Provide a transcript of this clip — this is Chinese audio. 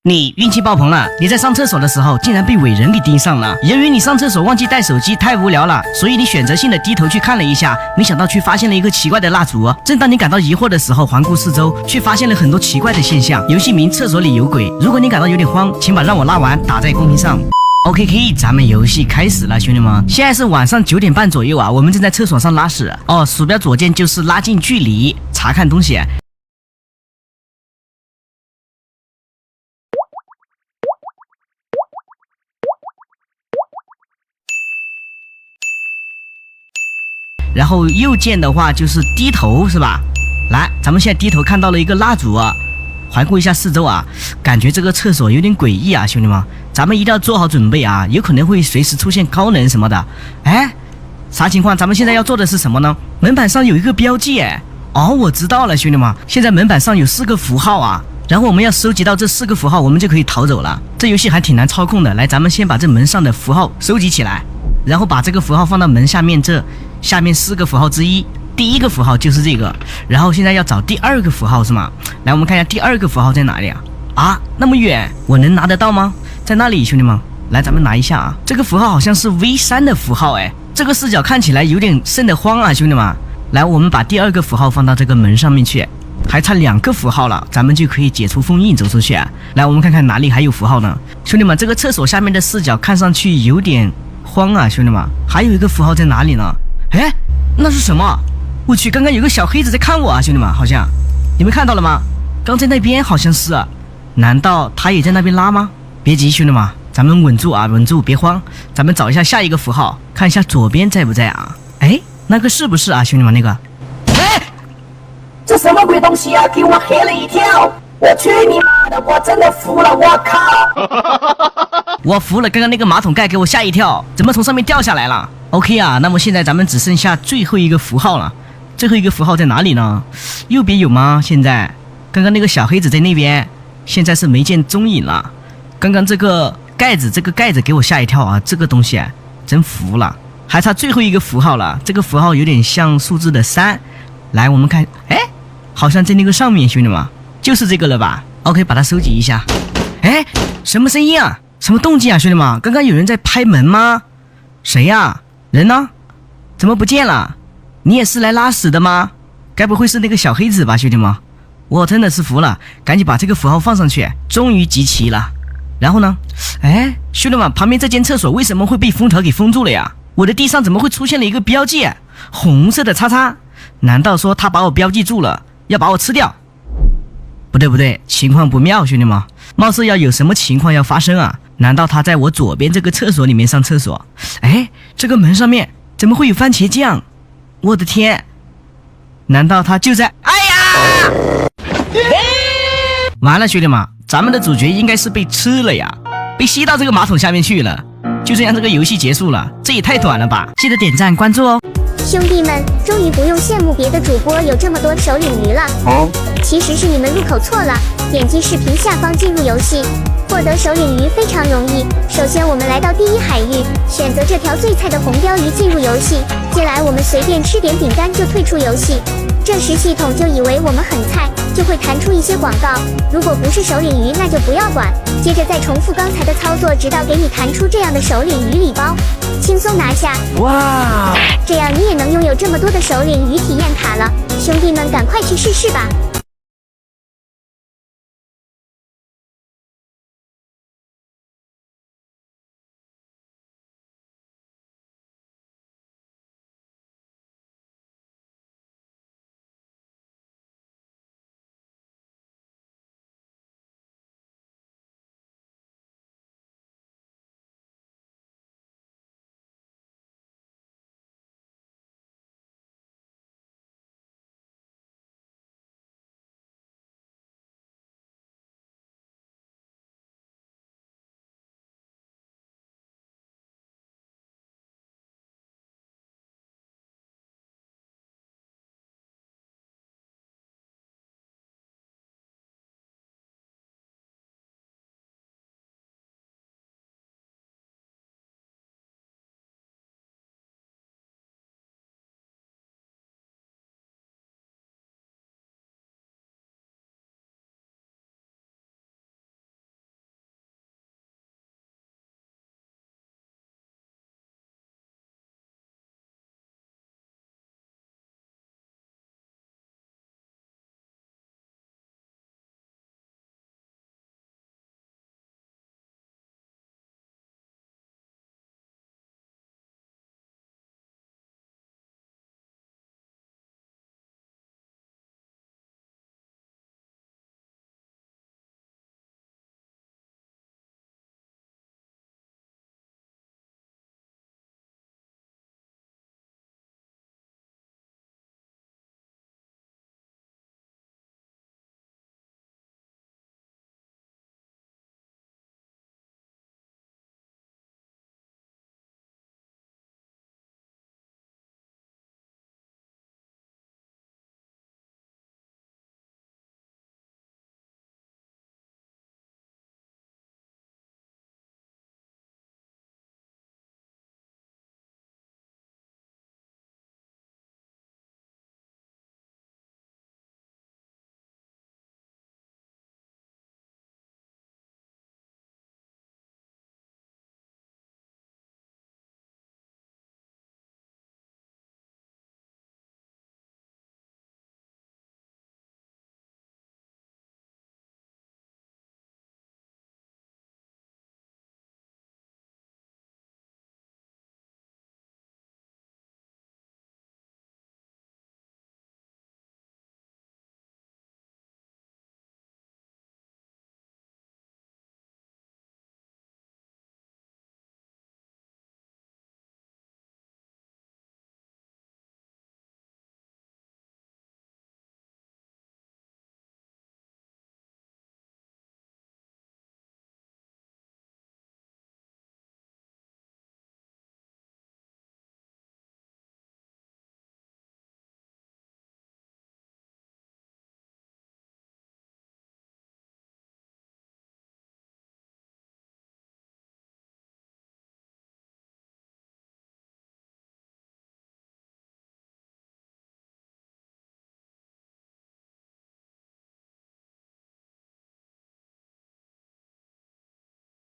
你运气爆棚了，你在上厕所的时候竟然被伟人给盯上了。由于你上厕所忘记带手机，太无聊了，所以你选择性的低头去看了一下，没想到却发现了一个奇怪的蜡烛。正当你感到疑惑的时候，环顾四周，却发现了很多奇怪的现象。游戏名：厕所里有鬼。如果你感到有点慌，请把让我拉完打在公屏上。OK， 咱们游戏开始了，兄弟们。现在是晚上9点半左右啊，我们正在厕所上拉屎。鼠标左键就是拉近距离查看东西。然后右键的话就是低头，是吧？来，咱们现在低头看到了一个蜡烛啊，环顾一下四周啊，感觉这个厕所有点诡异啊，兄弟们，咱们一定要做好准备啊，有可能会随时出现高能什么的。哎，啥情况？咱们现在要做的是什么呢？门板上有一个标记，哎，我知道了，兄弟们，现在门板上有4个符号啊，然后我们要收集到这4个符号，我们就可以逃走了。这游戏还挺难操控的，来，咱们先把这门上的符号收集起来，然后把这个符号放到门下面这下面4个符号之一，第一个符号就是这个，然后现在要找第2个符号是吗？来，我们看一下第2个符号在哪里啊？那么远，我能拿得到吗？在那里，兄弟们，来，咱们拿一下啊。这个符号好像是 V3 的符号，哎，这个视角看起来有点瘆得慌啊，兄弟们。来，我们把第2个符号放到这个门上面去，还差2个符号了，咱们就可以解除封印走出去。来，我们看看哪里还有符号呢？兄弟们，这个厕所下面的视角看上去有点慌啊，兄弟们，还有一个符号在哪里呢？哎，那是什么？我去，刚刚有个小黑子在看我啊，兄弟们，好像你们看到了吗？刚在那边好像是，难道他也在那边拉吗？别急，兄弟们，咱们稳住啊，稳住，别慌，咱们找一下下一个符号，看一下左边在不在啊？哎，那个是不是啊，兄弟们？那个，哎，这什么鬼东西啊？给我吓了一跳！我去你妈的，我真的服了，我靠！我服了，刚刚那个马桶盖给我吓一跳，怎么从上面掉下来了 ？OK 啊，那么现在咱们只剩下最后一个符号了。最后一个符号在哪里呢？右边有吗？现在刚刚那个小黑子在那边，现在是没见踪影了。刚刚这个盖子给我吓一跳啊，这个东西真服了。还差最后一个符号了，这个符号有点像数字的3。来，我们看，哎，好像在那个上面，兄弟们，就是这个了吧 ？OK， 把它收集一下。哎，什么声音啊？什么动静啊，兄弟们？刚刚有人在拍门吗？谁呀？人呢？怎么不见了？你也是来拉屎的吗？该不会是那个小黑子吧，兄弟们？我真的是服了，赶紧把这个符号放上去，终于集齐了。然后呢？哎，兄弟们，旁边这间厕所为什么会被封条给封住了呀？我的地上怎么会出现了一个标记，红色的叉叉？难道说他把我标记住了，要把我吃掉？不对，情况不妙，兄弟们，貌似要有什么情况要发生啊？难道他在我左边这个厕所里面上厕所？哎，这个门上面怎么会有番茄酱？我的天，难道他就在……哎呀！完了，兄弟们，咱们的主角应该是被吃了呀，被吸到这个马桶下面去了。就这样，这个游戏结束了，这也太短了吧！记得点赞关注哦。兄弟们，终于不用羡慕别的主播有这么多首领鱼了。其实是你们入口错了，点击视频下方进入游戏，获得首领鱼非常容易。首先我们来到第1海域，选择这条最菜的红鲷鱼进入游戏。进来我们随便吃点饼干就退出游戏。这时系统就以为我们很菜，就会弹出一些广告。如果不是首领鱼，那就不要管。接着再重复刚才的操作，直到给你弹出这样的首领鱼礼包，轻松拿下。哇！这样你也能拥有这么多的首领鱼体验卡了。兄弟们，赶快去试试吧！